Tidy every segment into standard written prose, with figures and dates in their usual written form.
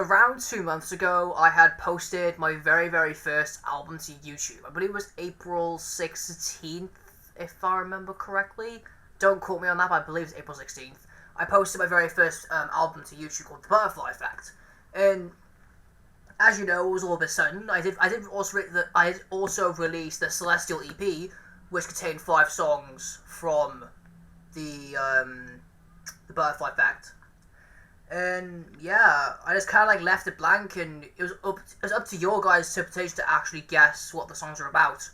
around 2 months ago, I had posted my very, very first album to YouTube. I believe it was April 16th, if I remember correctly. Don't quote me on that, but I believe it's April 16th. I posted my very first album to YouTube called The Butterfly Effect. And as you know, it was all of a sudden. I did also release the Celestial EP, which contained 5 songs from the Butterfly Effect. And yeah, I just kind of like left it blank, and it was up to your guys' interpretation to actually guess what the songs are about.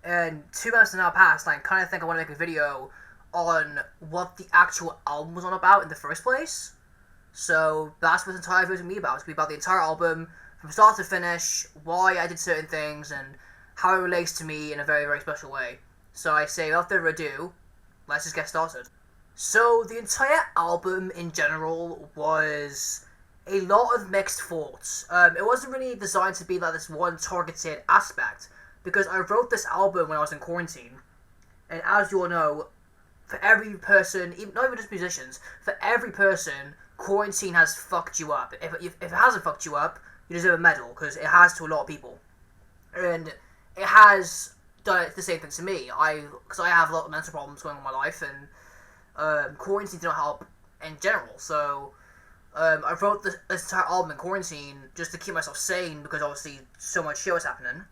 And 2 months have now passed, and I kind of think I want to make a video on what the actual album was on about in the first place. So that's what the entire video is going to be about. It's going to be about the entire album, from start to finish, why I did certain things, and how it relates to me in a very, very special way. So I say, without further ado, let's just get started. So the entire album in general was a lot of mixed thoughts. It wasn't really designed to be like this one targeted aspect, because I wrote this album when I was in quarantine, and as you all know, for every person, not even just musicians, for every person, quarantine has fucked you up. If it hasn't fucked you up, you deserve a medal, because it has to a lot of people. And it has done the same thing to me. Because I have a lot of mental problems going on in my life, and quarantine did not help in general. So I wrote this entire album in quarantine just to keep myself sane, because obviously so much shit was happening.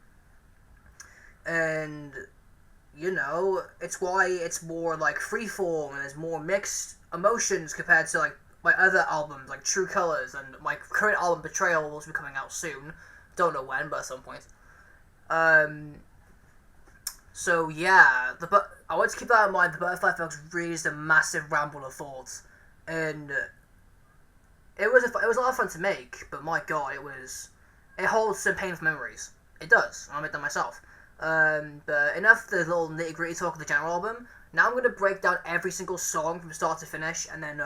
And you know, it's why it's more like freeform and there's more mixed emotions compared to like my other albums like True Colors, and my current album Betrayal will also be coming out soon. Don't know when, but at some point. So yeah, I want to keep that in mind. The Butterfly Effect really is a massive ramble of thoughts, and it was a lot of fun to make. But my god, it holds some painful memories. It does. I'll admit that myself. But enough the little nitty gritty talk of the general album. Now I'm going to break down every single song from start to finish, and then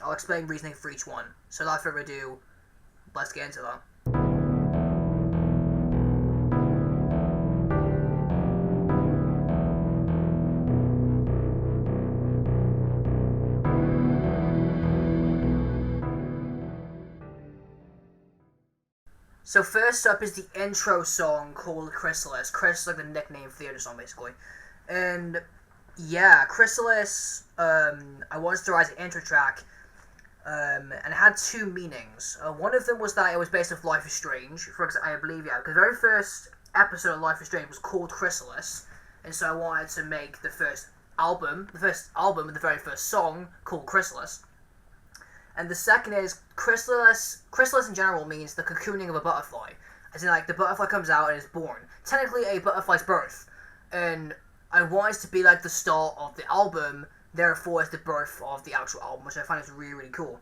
I'll explain reasoning for each one. So without further ado, let's get into that. So first up is the intro song called Chrysalis. Chrysalis is like the nickname for the other song, basically. And yeah, Chrysalis, I wanted to write an intro track, and it had 2 meanings. One of them was that it was based off Life is Strange, because the very first episode of Life is Strange was called Chrysalis, and so I wanted to make the first album with the very first song called Chrysalis. And the second is Chrysalis. Chrysalis in general means the cocooning of a butterfly, as in like the butterfly comes out and is born. Technically a butterfly's birth, and I want it to be like the start of the album, therefore it's the birth of the actual album, which I find is really, really cool.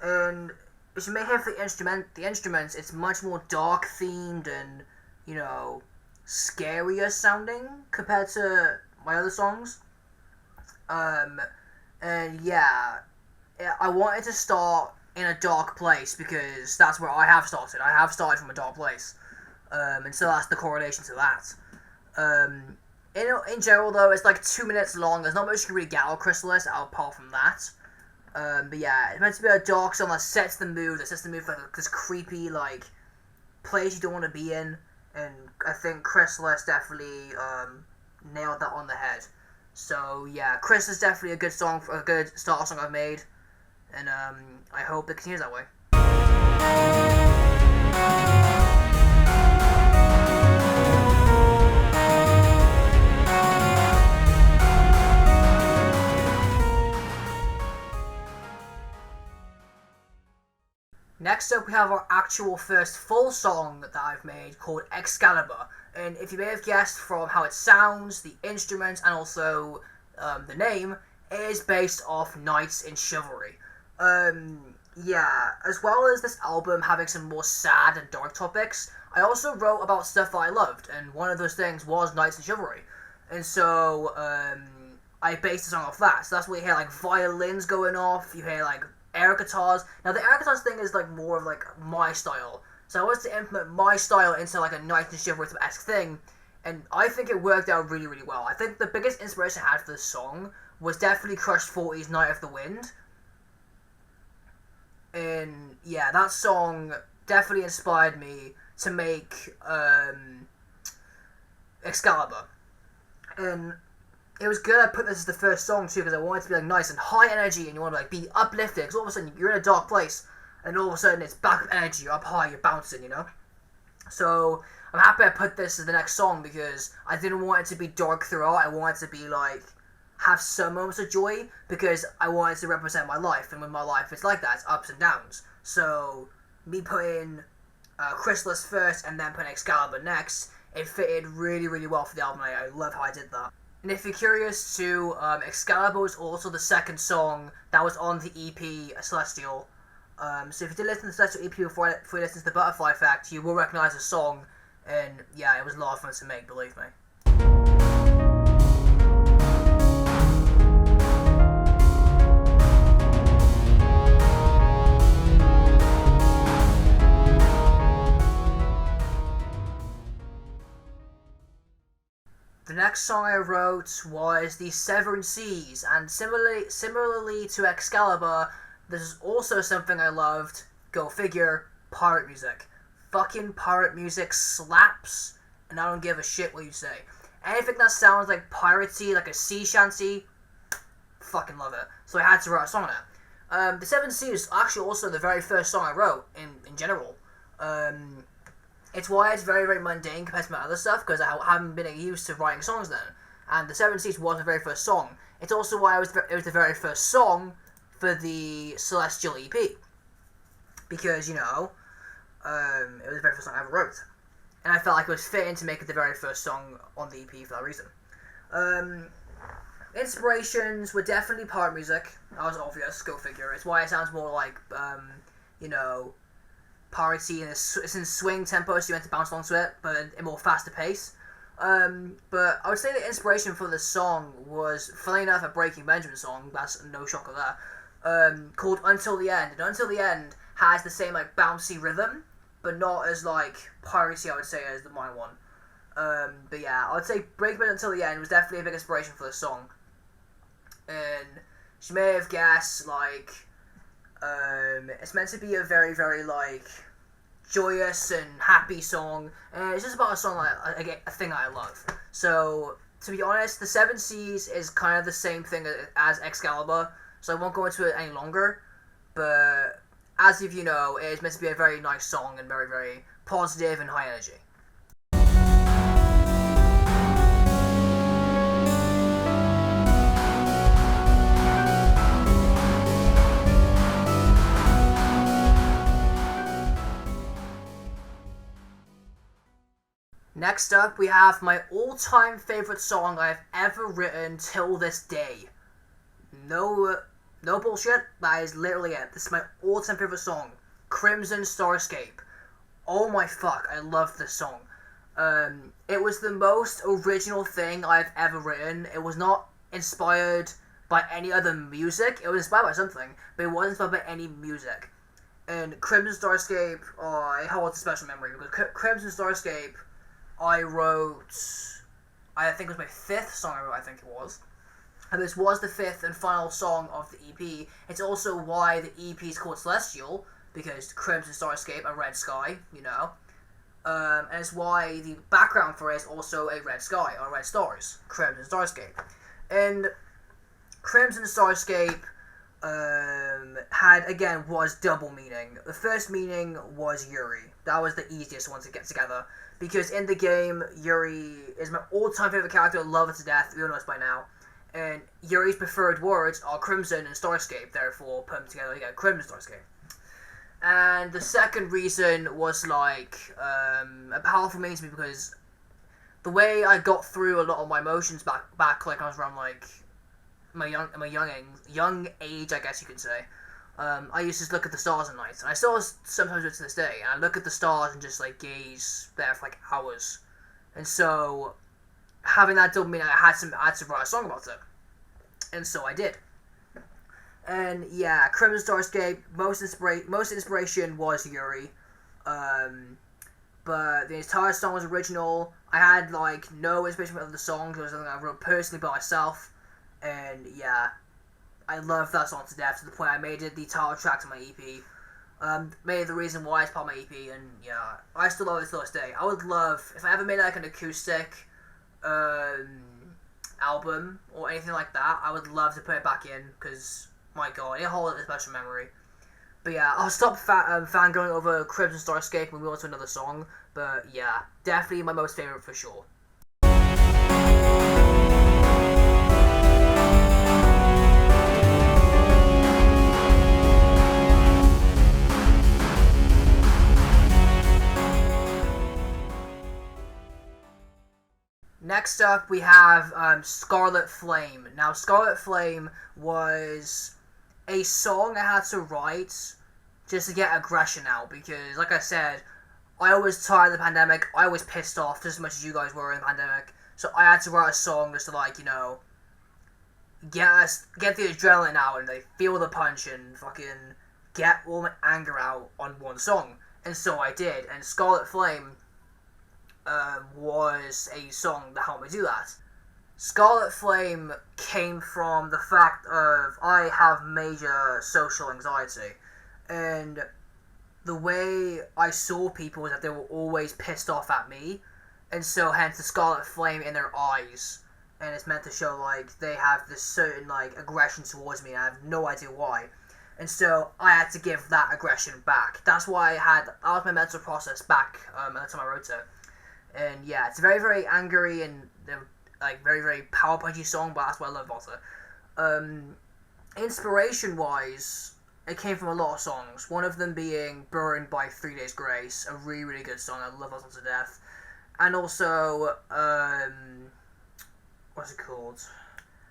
And as you may hear for the instruments, it's much more dark themed and, you know, scarier sounding compared to my other songs. And yeah, I wanted to start in a dark place because that's where I have started. I have started from a dark place. And so that's the correlation to that. In general, though, it's like 2 minutes long. There's not much you can really get out of Chrysalis apart from that. But yeah, it's meant to be a dark song that sets the mood. That sets the mood for like, this creepy, like, place you don't want to be in. And I think Chrysalis definitely nailed that on the head. So yeah, Chrysalis is definitely a good song, a good start song I've made. And I hope it continues that way. Next up, we have our actual first full song that I've made called Excalibur. And if you may have guessed from how it sounds, the instruments, and also the name, it is based off Knights in Chivalry. Yeah, as well as this album having some more sad and dark topics, I also wrote about stuff that I loved, and one of those things was Knights in Chivalry. And so, I based the song off that. So that's where you hear, like, violins going off, you hear, like, air guitars. Now, the air guitars thing is, like, more of, like, my style. So I wanted to implement my style into, like, a Knights in Chivalry-esque thing, and I think it worked out really, really well. I think the biggest inspiration I had for this song was definitely Crush 40's Night of the Wind. And yeah, that song definitely inspired me to make Excalibur. And it was good I put this as the first song too, because I wanted it to be like nice and high energy, and you want to like be uplifted, because all of a sudden you're in a dark place, and all of a sudden it's back up energy, you're up high, you're bouncing, you know? So I'm happy I put this as the next song, because I didn't want it to be dark throughout. I wanted it to be like, have some moments of joy, because I wanted to represent my life, and with my life it's like that, it's ups and downs. So me putting Chrysalis first and then putting Excalibur next, it fitted really, really well for the album. I love how I did that. And if you're curious too, Excalibur was also the second song that was on the EP Celestial. So if you did listen to the Celestial EP before you listen to the Butterfly Effect, you will recognize the song, and yeah, it was a lot of fun to make, believe me. The next song I wrote was The Seven Seas, and similarly to Excalibur, this is also something I loved. Go figure, pirate music. Fucking pirate music slaps, and I don't give a shit what you say. Anything that sounds like piratey, like a sea shanty, fucking love it. So I had to write a song on it. The Seven Seas is actually also the very first song I wrote in general. It's why it's very, very mundane compared to my other stuff, because I haven't been used to writing songs then. And The Seven Seas was the very first song. It's also why it was the very first song for the Celestial EP. Because, you know, it was the very first song I ever wrote. And I felt like it was fitting to make it the very first song on the EP for that reason. Inspirations were definitely pirate music. That was obvious, go figure. It's why it sounds more like, you know, piratey, and it's in swing tempo, so you meant to bounce along to it, but in a more faster pace. But I would say the inspiration for this song was, funny enough, a Breaking Benjamin song. That's no shocker there. Called Until the End. And Until the End has the same like bouncy rhythm, but not as like piratey, I would say, as the mine one. But yeah, I would say Breaking Benjamin Until the End was definitely a big inspiration for this song. And she may have guessed, like, it's meant to be a very, very, like, joyous and happy song, and it's just about a song, like, a thing I love. So, to be honest, The Seven Seas is kind of the same thing as Excalibur, so I won't go into it any longer, but as if you know, it is meant to be a very nice song and very, very positive and high energy. Next up, we have my all-time favorite song I've ever written till this day. No bullshit, that is literally it. This is my all-time favorite song, Crimson Starscape. Oh my fuck, I love this song. It was the most original thing I've ever written. It was not inspired by any other music. It was inspired by something, but it wasn't inspired by any music. And Crimson Starscape, it holds a special memory, because Crimson Starscape, I wrote, I think it was my fifth song I wrote, I think it was. And this was the fifth and final song of the EP. It's also why the EP is called Celestial, because Crimson Starscape, a red sky, you know. And it's why the background for it is also a red sky, or red stars, Crimson Starscape. And Crimson Starscape was double meaning. The first meaning was Yuri. That was the easiest one to get together, because in the game, Yuri is my all-time favorite character. I love it to death. We all know this by now. And Yuri's preferred words are Crimson and Starscape. Therefore, put them together, you get Crimson Starscape. And the second reason was like a powerful meaning to me, because the way I got through a lot of my emotions back like I was around like my young age, I guess you could say. I used to just look at the stars at night, and I still sometimes do it to this day. And I look at the stars and just like gaze there for like hours. And so, having that double meaning, I had to write a song about it, and so I did. And yeah, Crimson Starscape. Most inspiration was Yuri, but the entire song was original. I had like no inspiration from other songs. It was something I wrote personally by myself, and yeah. I love that song to death, to the point I made it the title track to my EP. Maybe the reason why it's part of my EP, and yeah, I still love it to this day. I would love, if I ever made like an acoustic album or anything like that, I would love to put it back in, because, my god, it holds a special memory. But yeah, I'll stop fangirling over Crimson Starscape and move on to another song, but yeah, definitely my most favourite for sure. Next up, we have Scarlet Flame. Now, Scarlet Flame was a song I had to write just to get aggression out, because, like I said, I was tired of the pandemic. I was pissed off just as much as you guys were in the pandemic. So I had to write a song just to, like, you know, get the adrenaline out and like feel the punch and fucking get all my anger out on one song. And so I did. And Scarlet Flame was a song that helped me do that. Scarlet Flame came from the fact of I have major social anxiety, and the way I saw people was that they were always pissed off at me, and so hence the Scarlet Flame in their eyes, and it's meant to show like they have this certain like aggression towards me and I have no idea why. And so I had to give that aggression back. That's why that was my mental process back at the time I wrote it. And yeah, it's a very, very angry and like very, very power punchy song, but that's what I love about it. Inspiration wise, it came from a lot of songs. One of them being Burned by 3 Days Grace, a really, really good song. I love that song to death. And also, what's it called?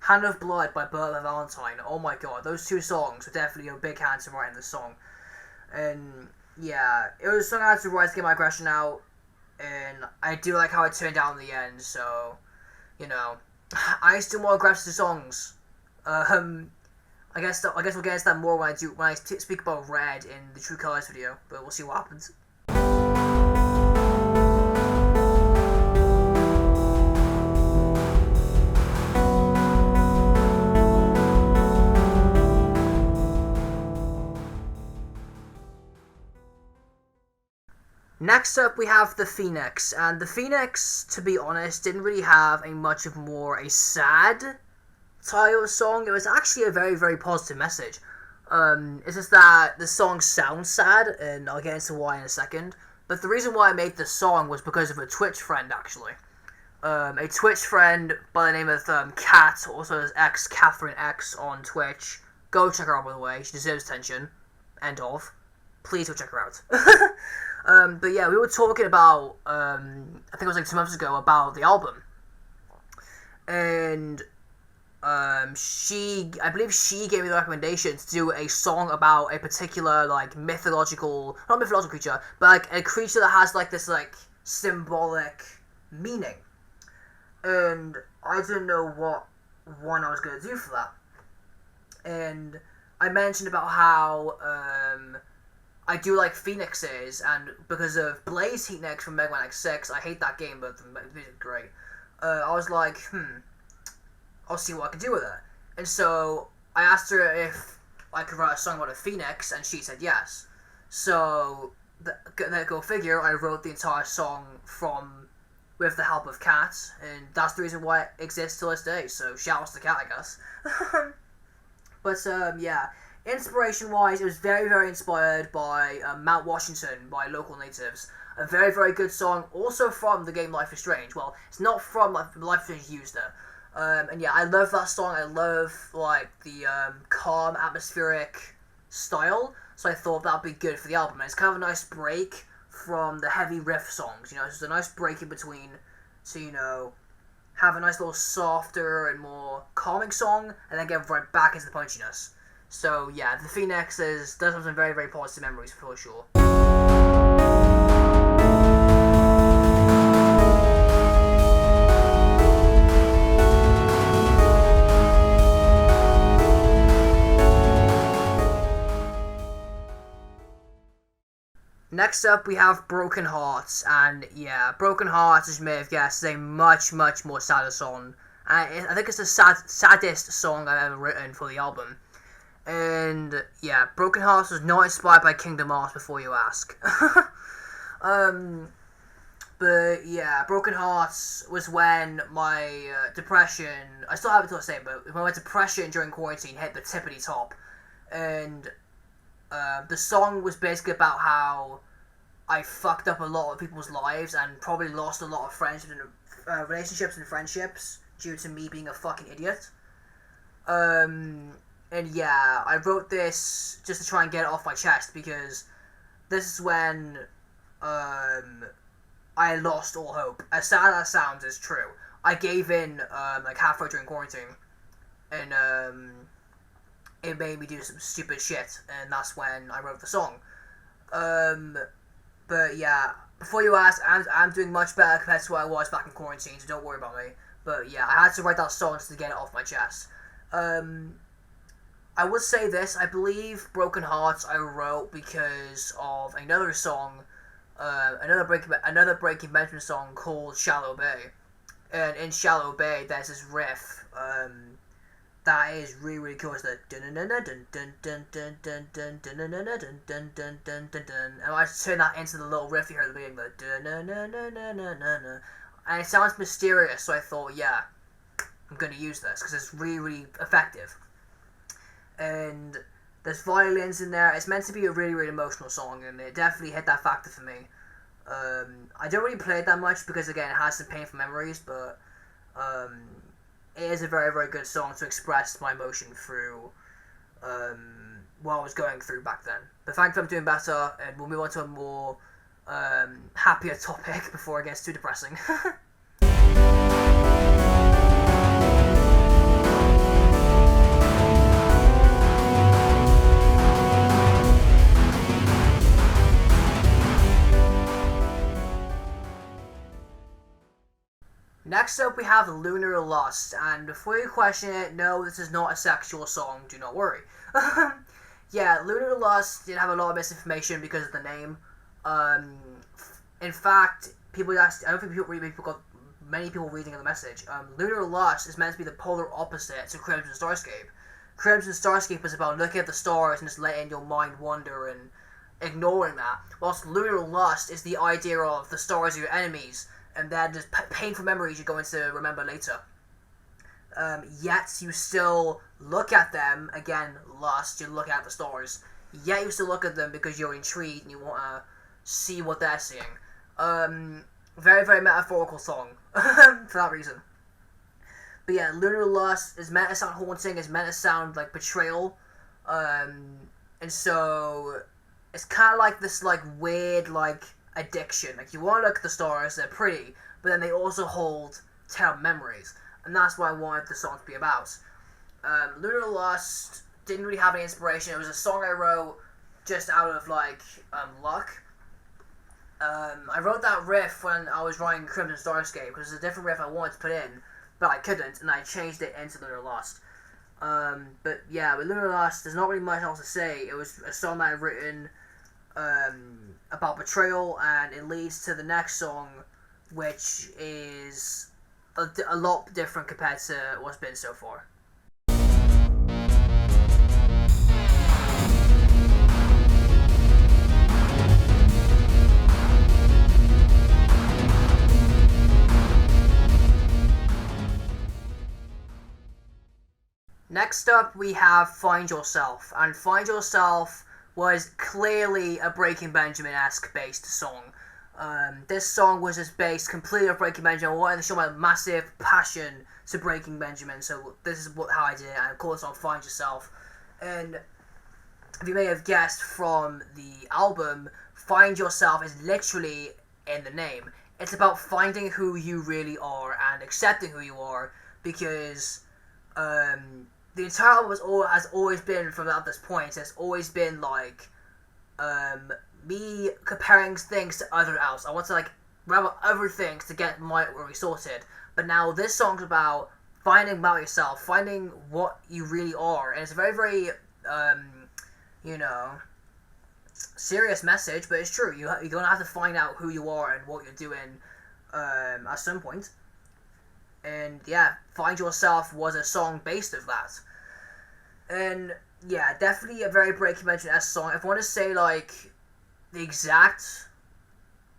Hand of Blood by Burt Valentine. Oh my god, those two songs were definitely a big hand to writing this song. And yeah, it was a song I had to write to get my aggression out. And I do like how it turned out in the end, so, you know, I used to do more aggressive songs. I guess we'll get into that more when I speak about Red in the True Colors video, but we'll see what happens. Next up, we have the Phoenix, and the Phoenix, to be honest, didn't really have a sad title song. It was actually a very, very positive message. It's just that the song sounds sad, and I'll get into why in a second. But the reason why I made this song was because of a Twitch friend, actually. A Twitch friend by the name of Kat, also as Catherine X on Twitch. Go check her out, by the way. She deserves attention. End of. Please go check her out. But yeah, we were talking about, I think it was like 2 months ago, about the album. And I believe she gave me the recommendation to do a song about a particular, like, not mythological creature, but like a creature that has like this like symbolic meaning. And I didn't know what one I was going to do for that. And I mentioned about how I do like Phoenixes, and because of Blaze Heatnix from Mega Man X6, I hate that game, but the music is great. I was like, I'll see what I can do with it. And so I asked her if I could write a song about a phoenix, and she said yes. So, go figure, I wrote the entire song with the help of Kat, and that's the reason why it exists to this day, so shout outs to Kat, I guess. But, yeah, inspiration-wise, it was very, very inspired by Mount Washington by Local Natives. A very, very good song, also from the game Life is Strange. Well, it's not from Life is Strange used it. And yeah, I love that song. I love, like, the calm, atmospheric style, so I thought that would be good for the album. And it's kind of a nice break from the heavy riff songs, you know, it's just a nice break in between to, you know, have a nice little softer and more calming song, and then get right back into the punchiness. So yeah, the Phoenix does have some very, very positive memories for sure. Next up, we have Broken Hearts, and yeah, Broken Hearts, as you may have guessed, is a much, much more sadder song. I think it's the saddest song I've ever written for the album. And yeah, Broken Hearts was not inspired by Kingdom Hearts before you ask. um, but yeah, Broken Hearts was when my depression, I still have it to say, but when my depression during quarantine hit the tippity top. And the song was basically about how I fucked up a lot of people's lives and probably lost a lot of friendships and relationships and friendships due to me being a fucking idiot. And yeah, I wrote this just to try and get it off my chest because this is when I lost all hope. As sad as that sounds, it's true. I gave in like halfway during quarantine, and it made me do some stupid shit, and that's when I wrote the song. But yeah, before you ask, I'm doing much better compared to what I was back in quarantine, so don't worry about me. But yeah, I had to write that song just to get it off my chest. I would say this, I believe Broken Hearts I wrote because of another song, another Breaking Benjamin song called Shallow Bay. And in Shallow Bay, there's this riff that is really, really cool. It's the and I just turn that into the little riff you heard at the beginning, the and it sounds mysterious, so I thought, yeah, I'm going to use this because it's really, really effective. And there's violins in there. It's meant to be a really, really emotional song, and it definitely hit that factor for me. I don't really play it that much because, again, it has some painful memories, but it is a very, very good song to express my emotion through what I was going through back then. But thankfully I'm doing better, and we'll move on to a more happier topic before it gets too depressing. Next up, we have Lunar Lost, and before you question it, no, this is not a sexual song, do not worry. Yeah, Lunar Lost did have a lot of misinformation because of the name. In fact, I don't think many people reading the message. Lunar Lost is meant to be the polar opposite to Crimson Starscape. Crimson Starscape is about looking at the stars and just letting your mind wander and ignoring that, whilst Lunar Lost is the idea of the stars are your enemies, and then just painful memories you're going to remember later. Yet you still look at them, again, lust, you look at the stars, yet you still look at them because you're intrigued and you want to see what they're seeing. Very, very metaphorical song, for that reason. But yeah, Lunar Lost is meant to sound haunting, it's meant to sound like betrayal, and so it's kind of like this like weird like addiction. Like, you want to look at the stars, they're pretty, but then they also hold terrible memories, and that's what I wanted the song to be about. Lunar Lost didn't really have any inspiration. It was a song I wrote just out of like luck. I wrote that riff when I was writing Crimson Starscape because it's a different riff I wanted to put in, but I couldn't, and I changed it into Lunar Lost. But yeah, with Lunar Lost, there's not really much else to say. It was a song that I've written about betrayal, and it leads to the next song, which is a lot different compared to what's been so far. Next up, we have Find Yourself, and Find Yourself was clearly a Breaking Benjamin-esque based song. This song was just based completely on Breaking Benjamin. I wanted to show my massive passion to Breaking Benjamin, so this is how I did it. I called the song Find Yourself. And if you may have guessed from the album, Find Yourself is literally in the name. It's about finding who you really are and accepting who you are, because the entire album has always been, from at this point, has always been like me comparing things to other else. I want to like grab other things to get my worry sorted. But now this song's about finding about yourself, finding what you really are, and it's a very, very serious message, but it's true. You're gonna have to find out who you are and what you're doing at some point. And yeah, Find Yourself was a song based of that. And yeah, definitely a very Breaking Benjamin-esque song. If I want to say, like, the exact,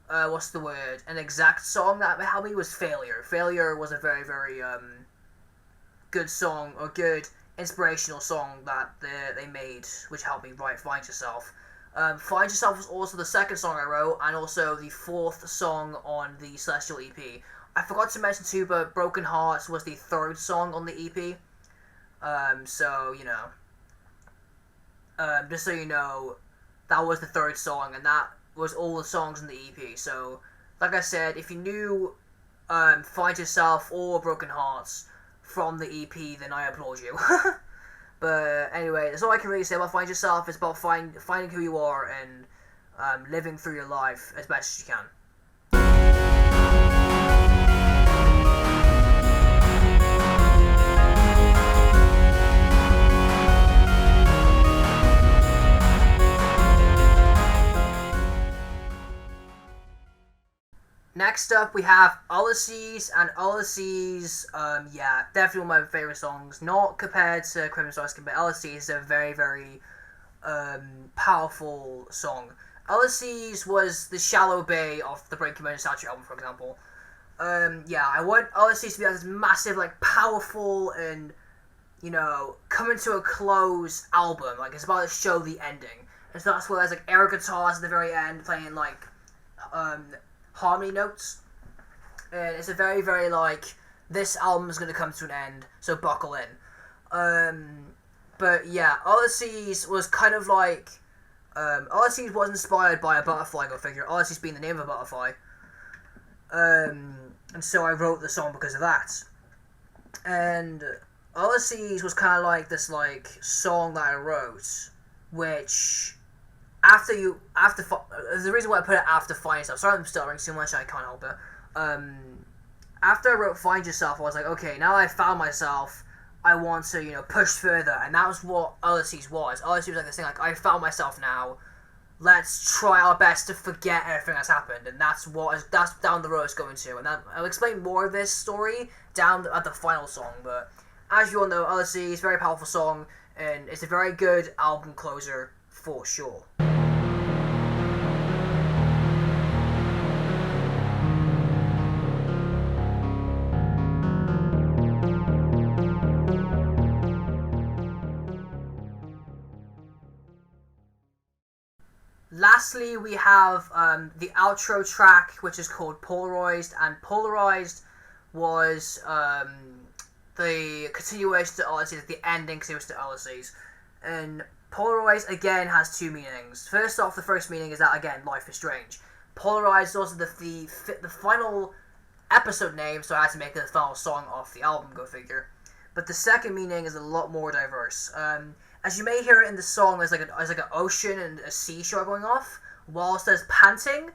what's the word? An exact song that helped me was Failure. Failure was a very, very, good song, or good inspirational song that they made, which helped me write Find Yourself. Find Yourself was also the second song I wrote, and also the fourth song on the Celestial EP. I forgot to mention too, but Broken Hearts was the third song on the EP. So, you know, just so you know, that was the third song, and that was all the songs in the EP. So, like I said, if you knew Find Yourself or Broken Hearts from the EP, then I applaud you. But anyway, that's all I can really say about Find Yourself. It's about finding who you are and living through your life as best as you can. Next up, we have Ulysses, and Ulysses, yeah, definitely one of my favorite songs. Not compared to Crimson Star Skin, but Ulysses is a very, very powerful song. Ulysses was the Shallow Bay of the Breaking Benjamin Statue album, for example. Yeah, I want Ulysses to be like this massive, like, powerful and, you know, coming to a close album. Like, it's about to show the ending. And so that's where there's, like, air guitars at the very end playing, like, harmony notes, and it's a very, very, like, this album is going to come to an end, so buckle in. But yeah, Ulysses was kind of like, Ulysses was inspired by a butterfly, go figure, Ulysses being the name of a butterfly, and so I wrote the song because of that. And Ulysses was kind of like this, like, song that I wrote, which the reason why I put it after Find Yourself, sorry I'm stuttering too much, I can't help it. After I wrote Find Yourself, I was like, okay, now I found myself, I want to, you know, push further, and that was what Ulysses was. Ulysses was like this thing, like, I found myself now, let's try our best to forget everything that's happened, and that's down the road it's going to, and I'll explain more of this story down at the final song, but as you all know, Ulysses, very powerful song, and it's a very good album closer, for sure. Lastly, we have the outro track, which is called Polarized, and Polarized was the continuation to Ulysses, the ending continuation to Ulysses. And Polarized, again, has two meanings. First off, the first meaning is that, again, life is strange. Polarized is also the final episode name, so I had to make it the final song off the album, go figure. But the second meaning is a lot more diverse. As you may hear it in the song, there's like an ocean and a seashore going off, whilst there's panting,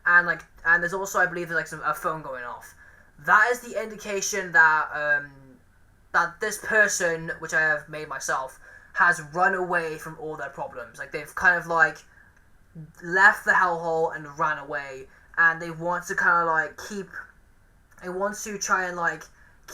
and there's also, I believe, there's like a phone going off. That is the indication that that this person, which I have made myself, has run away from all their problems. Like, they've kind of like left the hellhole and ran away, and they want to kind of like they want to try and like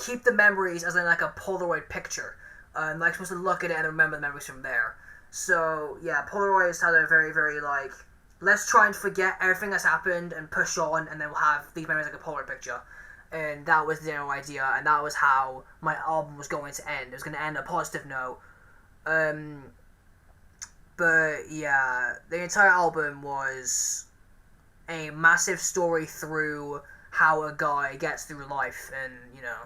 keep the memories as in like a Polaroid picture. Like, supposed to look at it and remember the memories from there. So, yeah, Polaroids had a very, very, like, let's try and forget everything that's happened and push on, and then we'll have these memories like a Polaroid picture. And that was the general idea, and that was how my album was going to end. It was going to end on a positive note. But, yeah, the entire album was a massive story through how a guy gets through life, and, you know,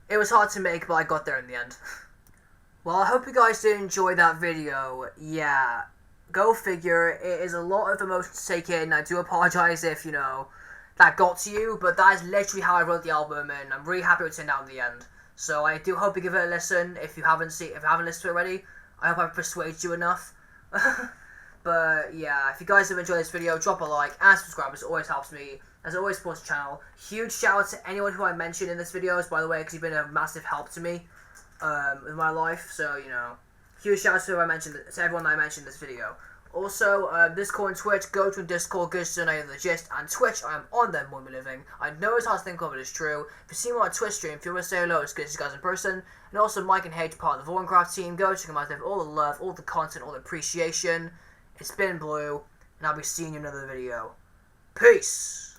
it was hard to make, but I got there in the end. Well, I hope you guys did enjoy that video. Yeah, go figure. It is a lot of emotions to take in. I do apologize if, you know, that got to you, but that is literally how I wrote the album, and I'm really happy it turned out in the end. So I do hope you give it a listen. If you haven't listened to it already, I hope I've persuaded you enough. But yeah, if you guys have enjoyed this video, drop a like and subscribe. This always helps me. As always, supports the channel. Huge shout out to anyone who I mentioned in this video, by the way, because you've been a massive help to me in my life. So, you know, huge shout out to everyone I mentioned in this video. Also, Discord and Twitch, go to Discord, go to know the gist, and Twitch, I am on them when we're living. I know it's hard to think of, but it's true. If you see me on Twitch stream, if you want to say hello, it's good to see you guys in person. And also, Mike and H, part of the Vorncraft team, go check them out, they have all the love, all the content, all the appreciation. It's been Blue, and I'll be seeing you in another video. Peace!